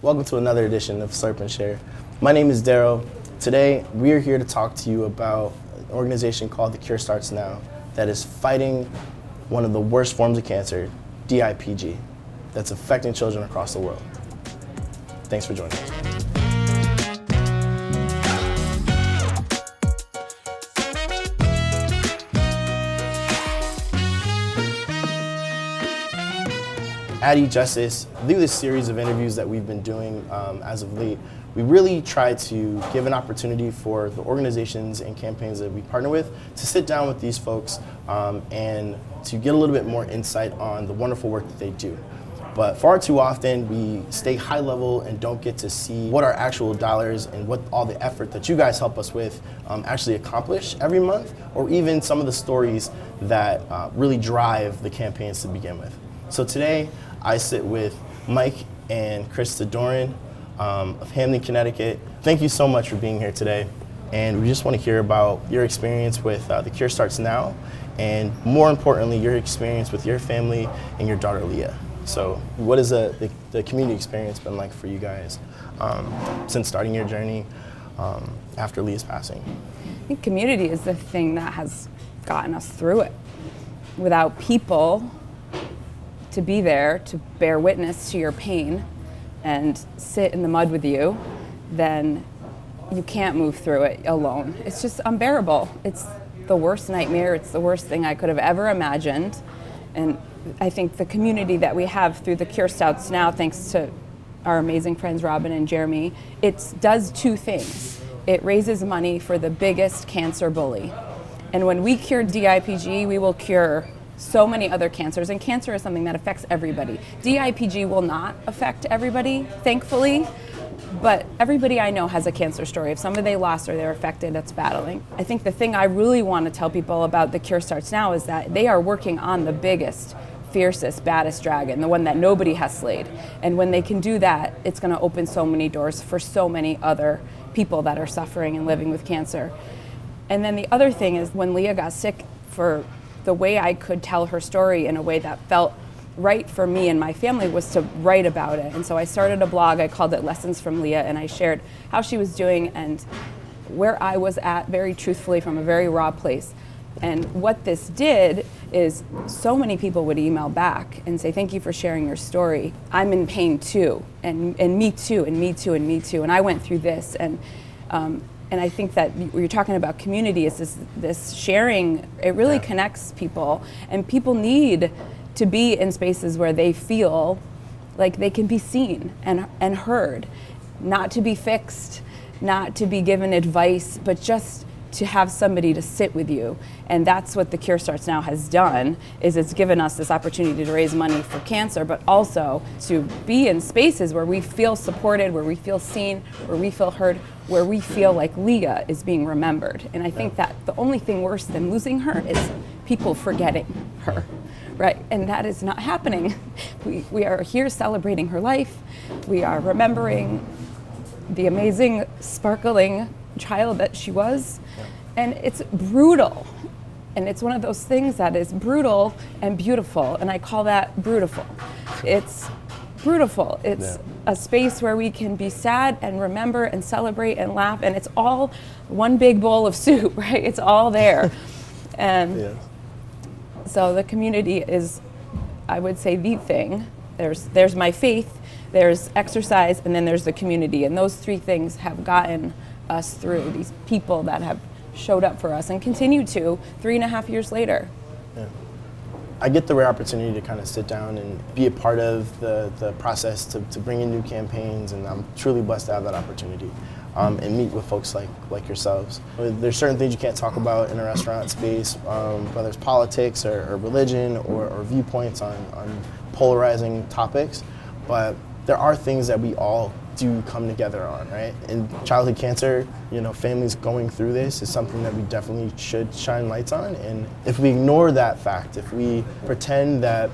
Welcome to another edition of Slurp and Share. My name is Daryl. Today, we are here to talk to you about an organization called The Cure Starts Now that is fighting one of the worst forms of cancer, DIPG, that's affecting children across the world. Thanks for joining us. At eJustice, through this series of interviews that we've been doing as of late, we really try to give an opportunity for the organizations and campaigns that we partner with to sit down with these folks and to get a little bit more insight on the wonderful work that they do. But far too often, we stay high level and don't get to see what our actual dollars and what all the effort that you guys help us with actually accomplish every month, or even some of the stories that really drive the campaigns to begin with. So today, I sit with Mike and Krista Doran of Hamden, Connecticut. Thank you so much for being here today. And we just want to hear about your experience with The Cure Starts Now, and more importantly, your experience with your family and your daughter, Leah. So what has the community experience been like for you guys since starting your journey after Leah's passing? I think community is the thing that has gotten us through it. Without people to be there to bear witness to your pain and sit in the mud with you, then you can't move through it alone. It's just unbearable. It's the worst nightmare. It's the worst thing I could have ever imagined. And I think the community that we have through the Cure Starts Now, thanks to our amazing friends Robin and Jeremy, it does two things. It raises money for the biggest cancer bully. And when we cure DIPG, we will cure so many other cancers, and cancer is something that affects everybody. DIPG will not affect everybody, thankfully, but everybody I know has a cancer story. If somebody they lost or they're affected, that's battling. I think the thing I really want to tell people about The Cure Starts Now is that they are working on the biggest, fiercest, baddest dragon, the one that nobody has slayed. And when they can do that, it's going to open so many doors for so many other people that are suffering and living with cancer. And then the other thing is when Leah got sick, for the way I could tell her story in a way that felt right for me and my family was to write about it. And so I started a blog, I called it Lessons from Leah, and I shared how she was doing and where I was at very truthfully from a very raw place. And what this did is so many people would email back and say, thank you for sharing your story. I'm in pain too, and me too, and me too, and me too. And I went through this. And I think that you're talking about community is this sharing, it really connects people, and people need to be in spaces where they feel like they can be seen and heard, not to be fixed, not to be given advice, but just to have somebody to sit with you. And that's what The Cure Starts Now has done, is it's given us this opportunity to raise money for cancer, but also to be in spaces where we feel supported, where we feel seen, where we feel heard, where we feel like Leah is being remembered. And I think that the only thing worse than losing her is people forgetting her, right? And that is not happening. We are here celebrating her life. We are remembering the amazing, sparkling child that she was. And it's brutal. And it's one of those things that is brutal and beautiful. And I call that brutiful. It's brutiful. It's a space where we can be sad and remember and celebrate and laugh. And it's all one big bowl of soup, right? It's all there. And so the community is, I would say, the thing. There's my faith, there's exercise, and then there's the community. And those three things have gotten us through, these people that have showed up for us and continue to 3.5 years later. Yeah. I get the rare opportunity to kind of sit down and be a part of the process to bring in new campaigns, and I'm truly blessed to have that opportunity and meet with folks like yourselves. There's certain things you can't talk about in a restaurant space, whether it's politics or religion or viewpoints on polarizing topics, but there are things that we all do come together on, right? And childhood cancer, families going through this is something that we definitely should shine lights on. And if we ignore that fact, if we pretend that,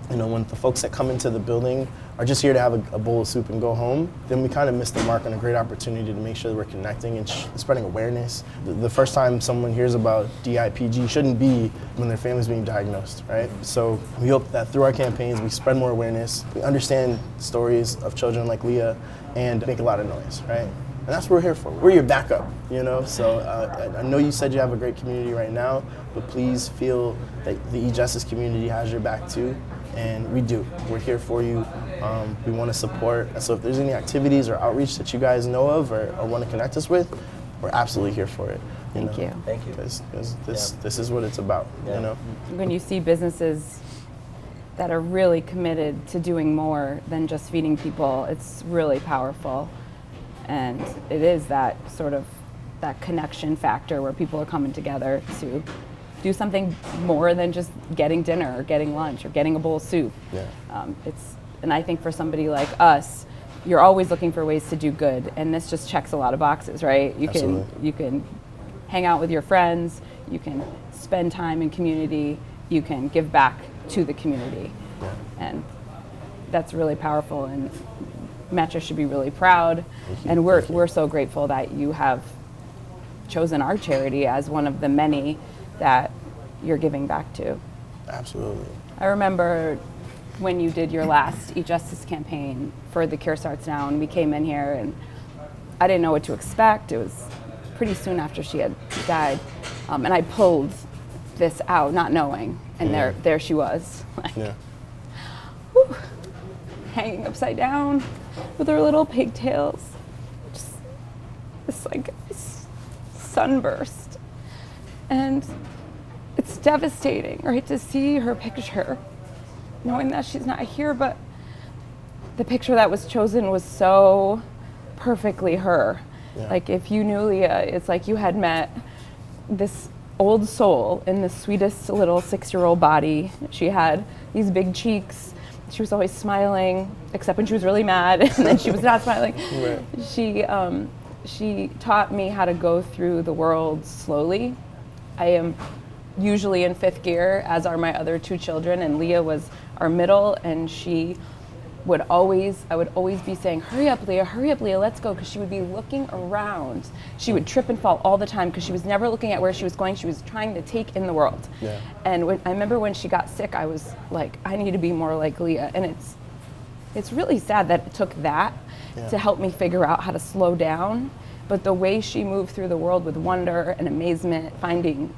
when the folks that come into the building are just here to have a bowl of soup and go home, then we kind of miss the mark on a great opportunity to make sure that we're connecting and spreading awareness. The first time someone hears about DIPG shouldn't be when their family's being diagnosed, right? So we hope that through our campaigns, we spread more awareness, we understand stories of children like Leah, and make a lot of noise, right? And that's what we're here for. We're your backup, you know? So I know you said you have a great community right now, but please feel that the e-justice community has your back too. And we do. We're here for you. We want to support. And so if there's any activities or outreach that you guys know of or want to connect us with, we're absolutely here for it. Thank you. Thank you. Because this is what it's about, you know? When you see businesses that are really committed to doing more than just feeding people, it's really powerful. And it is that sort of that connection factor where people are coming together to do something more than just getting dinner or getting lunch or getting a bowl of soup. Yeah. And I think for somebody like us, you're always looking for ways to do good, and this just checks a lot of boxes, right? You can hang out with your friends, you can spend time in community, you can give back to the community, and that's really powerful. And Metro should be really proud, and we're so grateful that you have chosen our charity as one of the many that you're giving back to. Absolutely. I remember when you did your last e-justice campaign for the Cure Starts Now, and we came in here and I didn't know what to expect. It was pretty soon after she had died, and I pulled this out not knowing, and there she was, like, whew, hanging upside down with her little pigtails, just this like sunburst. And it's devastating, right, to see her picture, knowing that she's not here, but the picture that was chosen was so perfectly her. Yeah. Like, if you knew Leah, it's like you had met this old soul in the sweetest little 6-year-old body. She had these big cheeks. She was always smiling, except when she was really mad, and then she was not smiling. Right. She taught me how to go through the world slowly. I am usually in 5th gear, as are my other 2 children, and Leah was our middle, and I would always be saying, hurry up, Leah, let's go, because she would be looking around. She would trip and fall all the time because she was never looking at where she was going. She was trying to take in the world. Yeah. And I remember when she got sick, I was like, I need to be more like Leah. And it's really sad that it took that to help me figure out how to slow down. But the way she moved through the world with wonder and amazement, finding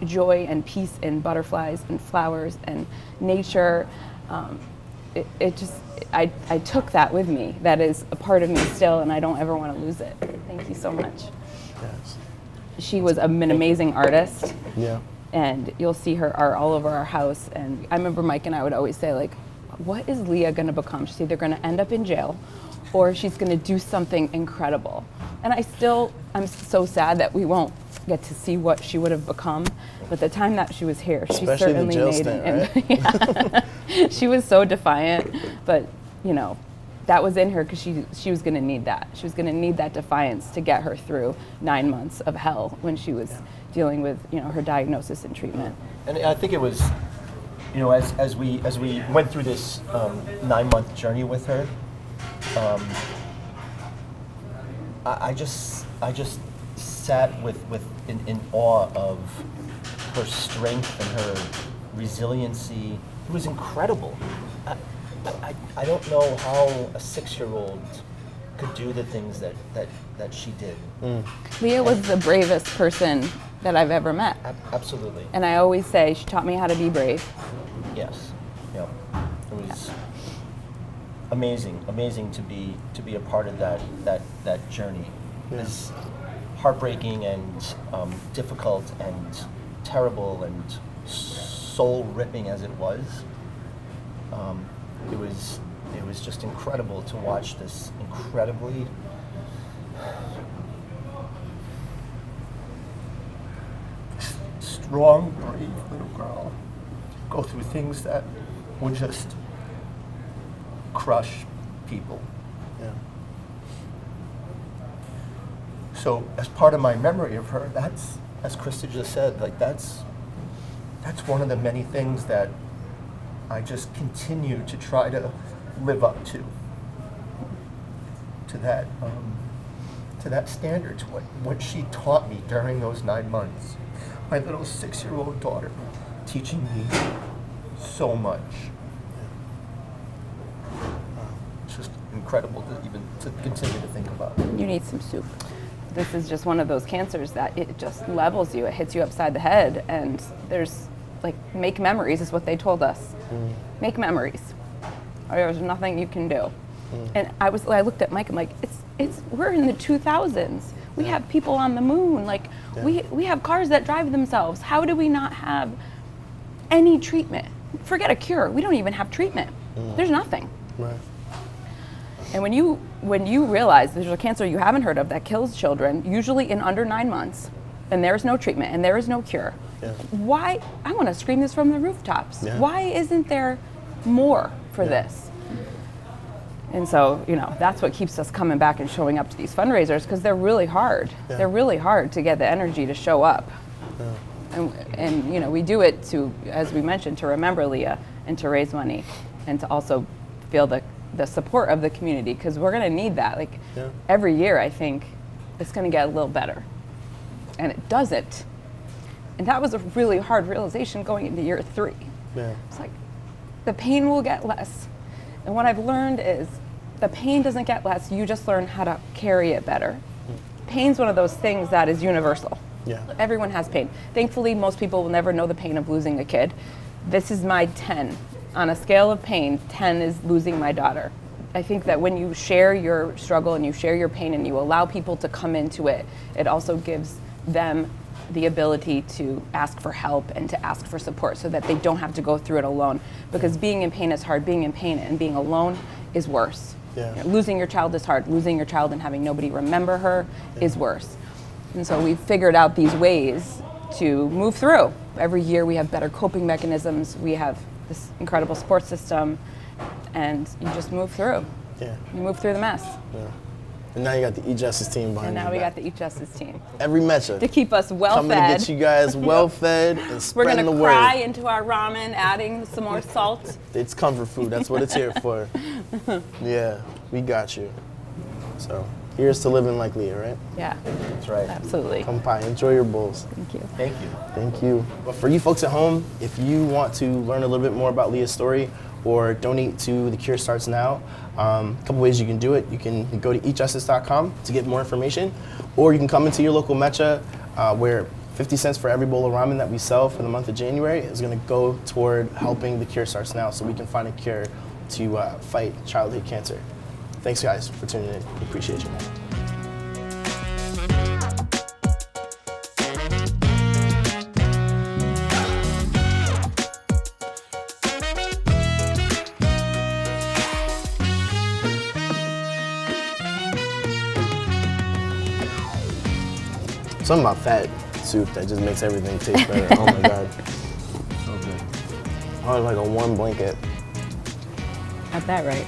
joy and peace in butterflies and flowers and nature, I took that with me. That is a part of me still, and I don't ever want to lose it. Thank you so much. Yes. She was an amazing artist. Yeah. And you'll see her art all over our house. And I remember Mike and I would always say, like, what is Leah going to become? She's either going to end up in jail or she's going to do something incredible. And I'm so sad that we won't get to see what she would have become. But the time that she was here, she certainly made it. Right? She was so defiant, but that was in her because she was going to need that. She was going to need that defiance to get her through 9 months of hell when she was dealing with her diagnosis and treatment. And I think it was, as we went through this 9-month journey with her, I just sat in awe of her strength and her resiliency. It was incredible. I don't know how a 6-year-old could do the things that she did. Leah was the bravest person that I've ever met. Absolutely. And I always say she taught me how to be brave. Yes. Yeah. It was amazing to be a part of that journey. Yeah. As heartbreaking and difficult and terrible and soul-ripping as it was, it was just incredible to watch this incredibly strong, brave little girl go through things that would just crush people. Yeah. So as part of my memory of her, that's, as Krista just said, like that's one of the many things that I just continue to try to live up to that standard, to what she taught me during those 9 months. My little 6-year-old daughter teaching me so much. It's just incredible to even to continue to think about. You need some soup. This is just one of those cancers that it just levels you. It hits you upside the head, and there's like, make memories is what they told us. Make memories. Or there's nothing you can do. And I looked at Mike. I'm like, we're in the 2000s. We have people on the moon. Like, we have cars that drive themselves. How do we not have any treatment? Forget a cure. We don't even have treatment. There's nothing. Right. And when you realize there's a cancer you haven't heard of that kills children, usually in under 9 months, and there's no treatment and there is no cure, why? I want to scream this from the rooftops. Yeah. Why isn't there more for this? And so, that's what keeps us coming back and showing up to these fundraisers, because they're really hard. Yeah. They're really hard to get the energy to show up. And we do it to, as we mentioned, to remember Leah and to raise money and to also feel the support of the community, because we're going to need that. Like, every year, I think it's going to get a little better. And it doesn't. And that was a really hard realization going into year 3. Yeah. It's like, the pain will get less. And what I've learned is the pain doesn't get less, you just learn how to carry it better. Pain's one of those things that is universal. Yeah. Everyone has pain. Thankfully, most people will never know the pain of losing a kid. This is my 10. On a scale of pain, 10 is losing my daughter. I think that when you share your struggle and you share your pain and you allow people to come into it, it also gives them the ability to ask for help and to ask for support so that they don't have to go through it alone. Because being in pain is hard. Being in pain and being alone is worse. Yeah. Losing your child is hard. Losing your child and having nobody remember her is worse. And so we've figured out these ways to move through. Every year we have better coping mechanisms. We have this incredible support system, and you just move through. Yeah. You move through the mess. Yeah. And now you got the Eat Justice team behind And you. now we got the Eat Justice team every Mecha to keep us well coming fed. to get you guys well fed and We're spreading gonna the cry word. into our ramen, adding some more salt. It's comfort food. That's what it's here for. Yeah, we got you. So here's to living like Leah, right? Yeah, That's right. absolutely. Come pie, enjoy your bowls. Thank you. Thank you. Thank you. But for you folks at home, if you want to learn a little bit more about Leah's story or donate to The Cure Starts Now, a couple ways you can do it. You can go to eatjustice.com to get more information, or you can come into your local Mecha where 50 cents for every bowl of ramen that we sell for the month of January is going to go toward helping The Cure Starts Now so we can find a cure to fight childhood cancer. Thanks guys for tuning in. We appreciate you. Something about that soup that just makes everything taste better. Oh my God. So good. Oh, like a warm blanket. Got that right.